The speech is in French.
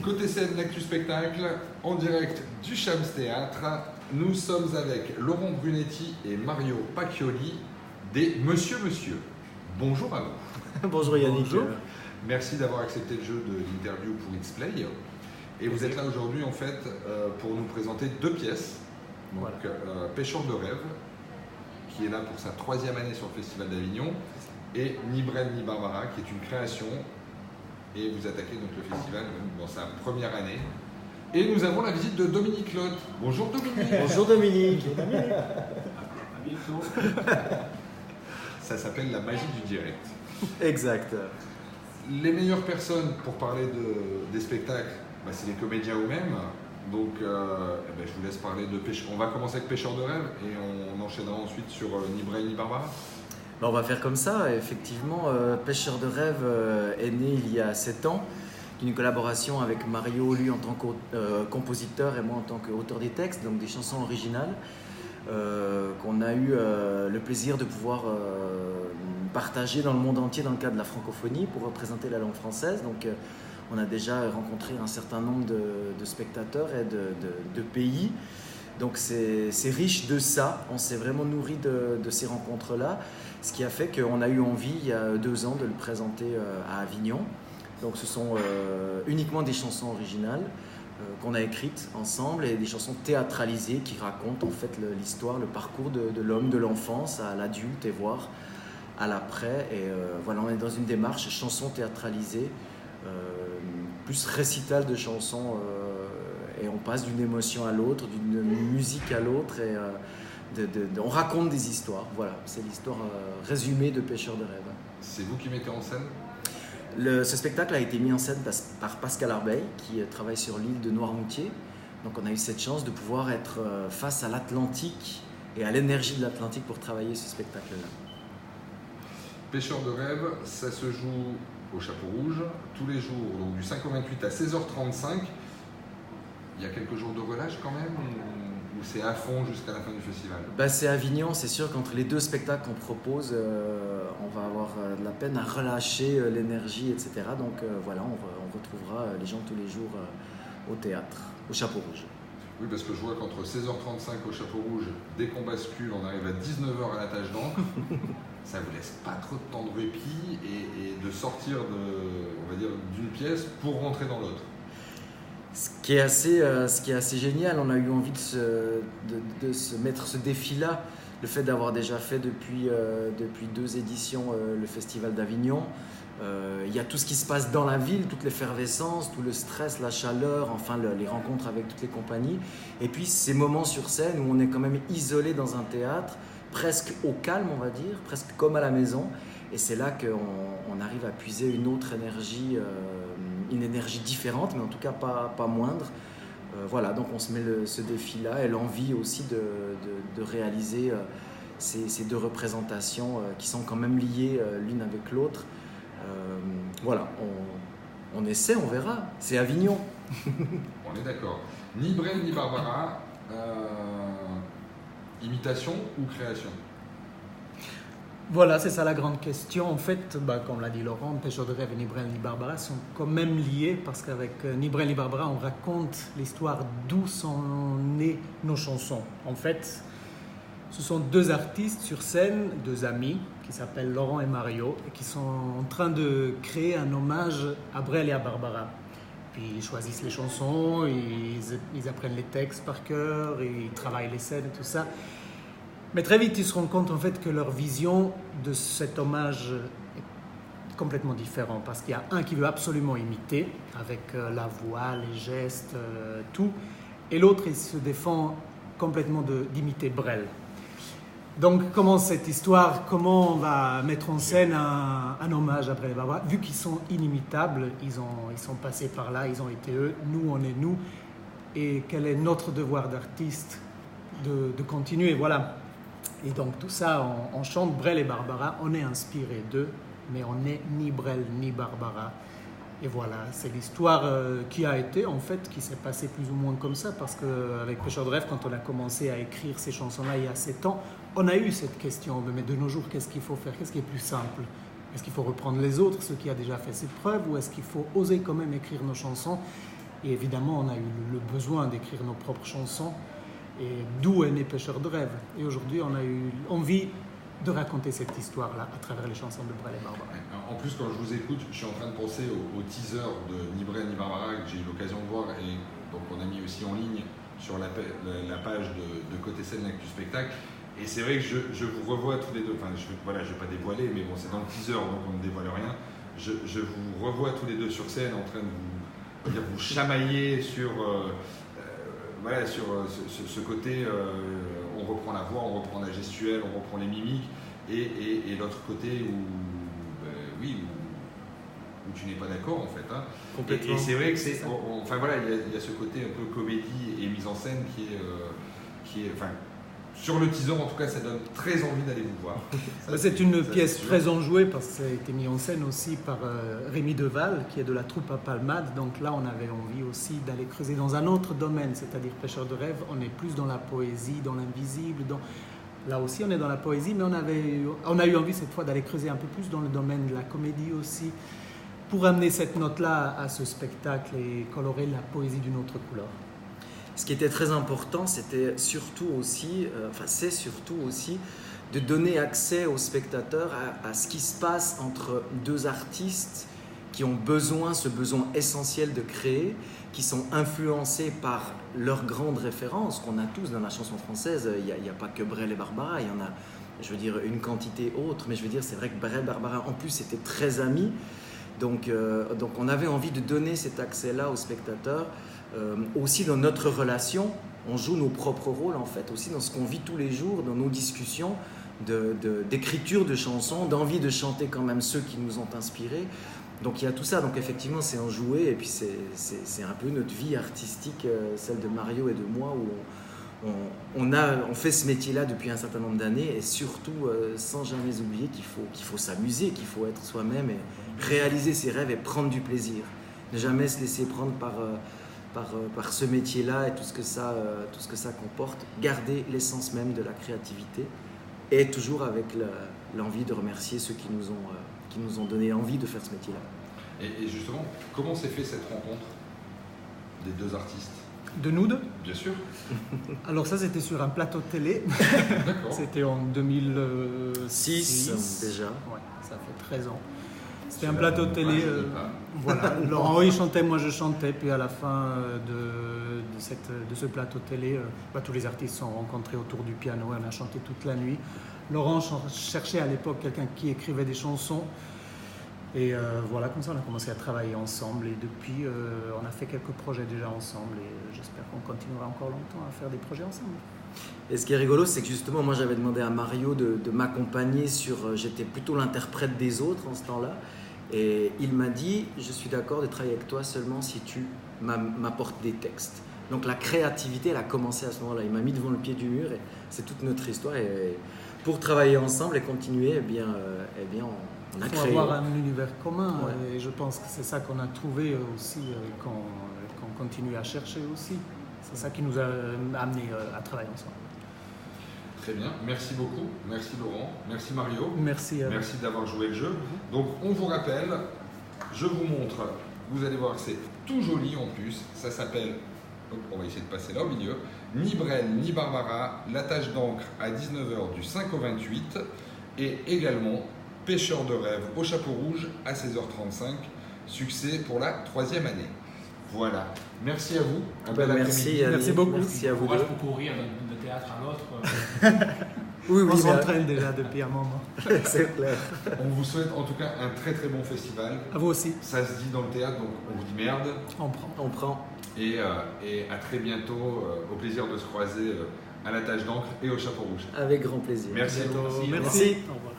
Côté scène, l'actu spectacle, en direct du Shams Théâtre, nous sommes avec Laurent Brunetti et Mario Pacchioli des Monsieur Monsieur. Bonjour à vous. Bonjour Yannick. Bonjour. Merci d'avoir accepté le jeu de l'interview pour X-Play. Et vous êtes là aujourd'hui en fait pour nous présenter deux pièces. Donc Pêcheur de rêve, qui est là pour sa 3e année sur le Festival d'Avignon, et Ni Brel ni Barbara, qui est une création. Et vous attaquez donc le festival dans sa première année. Et nous avons la visite de Dominique Lotte. Bonjour Dominique. Bonjour Dominique. Ça s'appelle la magie du direct. Exact. Les meilleures personnes pour parler des spectacles, c'est les comédiens eux-mêmes. Donc je vous laisse parler de Pêcheur. On va commencer avec Pêcheur de rêve et on enchaînera ensuite sur Ni Brel ni Barbara. On va faire comme ça. Effectivement, Pêcheur de rêve est né il y a 7 ans d'une collaboration avec Mario, lui en tant que compositeur et moi en tant qu'auteur des textes, donc des chansons originales qu'on a eu le plaisir de pouvoir partager dans le monde entier dans le cadre de la francophonie pour représenter la langue française. Donc on a déjà rencontré un certain nombre de spectateurs et de pays. Donc c'est riche de ça, on s'est vraiment nourri de ces rencontres-là, ce qui a fait qu'on a eu envie il y a 2 ans de le présenter à Avignon. Donc ce sont uniquement des chansons originales qu'on a écrites ensemble et des chansons théâtralisées qui racontent en fait l'histoire, le parcours de l'homme, de l'enfance à l'adulte et voire à l'après. Et voilà, on est dans une démarche chansons théâtralisées, plus récital de chansons. Et on passe d'une émotion à l'autre, d'une musique à l'autre, et on raconte des histoires. Voilà, c'est l'histoire résumée de Pêcheur de rêve. C'est vous qui mettez en scène ? Ce spectacle a été mis en scène par Pascal Arbeil, qui travaille sur l'île de Noirmoutier. Donc on a eu cette chance de pouvoir être face à l'Atlantique et à l'énergie de l'Atlantique pour travailler ce spectacle-là. Pêcheur de rêve, ça se joue au Chapeau Rouge, tous les jours, donc du 5 au 28 à 16h35. Il y a quelques jours de relâche quand même ou c'est à fond jusqu'à la fin du festival ? C'est Avignon, c'est sûr qu'entre les 2 spectacles qu'on propose, on va avoir de la peine à relâcher l'énergie, etc. Donc voilà, on retrouvera les gens tous les jours au théâtre, au Chapeau Rouge. Oui, parce que je vois qu'entre 16h35 au Chapeau Rouge, dès qu'on bascule, on arrive à 19h à la Tache d'Ancre. Ça vous laisse pas trop de temps de répit et de sortir d'une pièce pour rentrer dans l'autre. Ce qui est assez génial, on a eu envie de se mettre ce défi-là, le fait d'avoir déjà fait depuis 2 éditions le Festival d'Avignon. Il y a tout ce qui se passe dans la ville, toute l'effervescence, tout le stress, la chaleur, enfin les rencontres avec toutes les compagnies. Et puis ces moments sur scène où on est quand même isolé dans un théâtre, presque au calme on va dire, presque comme à la maison. Et c'est là qu'on arrive à puiser une autre énergie, une énergie différente, mais en tout cas pas moindre. Voilà, donc on se met ce défi-là et l'envie aussi de réaliser ces 2 représentations qui sont quand même liées l'une avec l'autre. Voilà, on essaie, on verra. C'est Avignon. On est d'accord. Ni Brel ni Barbara, imitation ou création ? Voilà, c'est ça la grande question. En fait, comme l'a dit Laurent, Pêcheur de rêve et Ni Brel ni Barbara sont quand même liés parce qu'avec Ni Brel ni Barbara, on raconte l'histoire d'où sont nées nos chansons. En fait, ce sont 2 artistes sur scène, 2 amis qui s'appellent Laurent et Mario et qui sont en train de créer un hommage à Brel et à Barbara. Puis ils choisissent les chansons, ils apprennent les textes par cœur, ils travaillent les scènes et tout ça. Mais très vite, ils se rendent compte en fait que leur vision de cet hommage est complètement différente parce qu'il y a un qui veut absolument imiter avec la voix, les gestes, tout, et l'autre il se défend complètement d'imiter Brel. Donc comment cette histoire, comment on va mettre en scène un hommage à Brel et Barbara, vu qu'ils sont inimitables, ils sont passés par là, ils ont été eux, nous on est nous, et quel est notre devoir d'artiste de continuer, voilà. Et donc tout ça, on chante Brel et Barbara, on est inspiré d'eux, mais on n'est ni Brel ni Barbara. Et voilà, c'est l'histoire qui a été, en fait, qui s'est passée plus ou moins comme ça, parce qu'avec Pêcheur de rêve, quand on a commencé à écrire ces chansons-là il y a 7 ans, on a eu cette question, mais de nos jours, qu'est-ce qu'il faut faire, qu'est-ce qui est plus simple ? Est-ce qu'il faut reprendre les autres, ce qui a déjà fait ses preuves, ou est-ce qu'il faut oser quand même écrire nos chansons? Et évidemment, on a eu le besoin d'écrire nos propres chansons, et d'où est né Pêcheur de rêve. Et aujourd'hui, on a eu envie de raconter cette histoire-là à travers les chansons de Brel et Barbara. En plus, quand je vous écoute, je suis en train de penser au teaser de Ni Brel ni Barbara que j'ai eu l'occasion de voir, et donc on a mis aussi en ligne sur la page de Côté Scène Actu Spectacle. Et c'est vrai que je vous revois tous les deux, enfin je ne vais pas dévoiler, mais bon, c'est dans le teaser, donc on ne dévoile rien. Je vous revois tous les deux sur scène en train de vous chamailler sur, sur ce côté, on reprend la voix, on reprend la gestuelle, on reprend les mimiques, et l'autre côté où tu n'es pas d'accord en fait. Hein. Complètement. Et c'est vrai que c'est, il y a ce côté un peu comédie et mise en scène qui est sur le teaser, en tout cas, ça donne très envie d'aller vous voir. C'est une pièce très enjouée parce que ça a été mis en scène aussi par Rémi Deval, qui est de la troupe à Palmade. Donc là, on avait envie aussi d'aller creuser dans un autre domaine, c'est-à-dire Pêcheur de rêve. On est plus dans la poésie, dans l'invisible. Là aussi, on est dans la poésie, mais on a eu envie cette fois d'aller creuser un peu plus dans le domaine de la comédie aussi, pour amener cette note-là à ce spectacle et colorer la poésie d'une autre couleur. Ce qui était très important, c'était surtout aussi, c'est surtout aussi de donner accès aux spectateurs à ce qui se passe entre deux artistes qui ont ce besoin essentiel de créer, qui sont influencés par leurs grandes références qu'on a tous dans la chanson française. Il n'y a pas que Brel et Barbara, il y en a, je veux dire, une quantité autre, mais je veux dire, c'est vrai que Brel et Barbara, en plus, étaient très amis. Donc on avait envie de donner cet accès-là aux spectateurs. Aussi dans notre relation, on joue nos propres rôles en fait, aussi dans ce qu'on vit tous les jours, dans nos discussions d'écriture de chansons, d'envie de chanter quand même ceux qui nous ont inspirés. Donc il y a tout ça, donc effectivement c'est enjoué, et puis c'est un peu notre vie artistique, celle de Mario et de moi, où on fait ce métier-là depuis un certain nombre d'années, et surtout sans jamais oublier qu'il faut s'amuser, qu'il faut être soi-même et réaliser ses rêves et prendre du plaisir. Ne jamais se laisser prendre par ce métier-là et tout ce que ça comporte. Garder l'essence même de la créativité, et toujours avec l'envie de remercier ceux qui nous ont donné envie de faire ce métier-là. Et justement, comment s'est fait cette rencontre des deux artistes? De nous deux? Bien sûr. Alors ça, c'était sur un plateau de télé. D'accord. C'était en 2006 déjà. Ouais, ça fait 13 ans. C'était un plateau de télé. Voilà. Laurent, il chantait, moi je chantais. Puis à la fin de ce plateau de télé, tous les artistes se sont rencontrés autour du piano et on a chanté toute la nuit. Laurent cherchait à l'époque quelqu'un qui écrivait des chansons. Et voilà, comme ça on a commencé à travailler ensemble. Et depuis, on a fait quelques projets déjà ensemble. Et j'espère qu'on continuera encore longtemps à faire des projets ensemble. Et ce qui est rigolo, c'est que justement, moi j'avais demandé à Mario de m'accompagner j'étais plutôt l'interprète des autres en ce temps-là. Et il m'a dit, je suis d'accord de travailler avec toi seulement si tu m'apportes des textes. Donc la créativité, elle a commencé à ce moment-là. Il m'a mis devant le pied du mur, et c'est toute notre histoire. Et pour travailler ensemble et continuer, on a créé. Il faut avoir un univers commun. Ouais. Et je pense que c'est ça qu'on a trouvé aussi, qu'on continue à chercher aussi. C'est ça qui nous a amené à travailler ensemble. Très bien, merci beaucoup, merci Laurent, merci Mario. Merci d'avoir joué le jeu. Donc on vous rappelle, je vous montre, vous allez voir que c'est tout joli en plus, ça s'appelle, on va essayer de passer là au milieu, Ni Brel ni Barbara, la tâche d'encre à 19h du 5 au 28, et également Pêcheur de rêve au chapeau rouge à 16h35, succès pour la 3e année. Voilà, merci à vous, un bel après-midi. Merci beaucoup. Merci à vous. Courage pour courir de théâtre à l'autre. Oui, on s'entraîne déjà depuis un moment. C'est clair. On vous souhaite en tout cas un très très bon festival. À vous aussi. Ça se dit dans le théâtre, donc on vous dit merde. On prend. Et à très bientôt, au plaisir de se croiser à la tâche d'encre et au chapeau rouge. Avec grand plaisir. Merci à vous. Merci. Au revoir.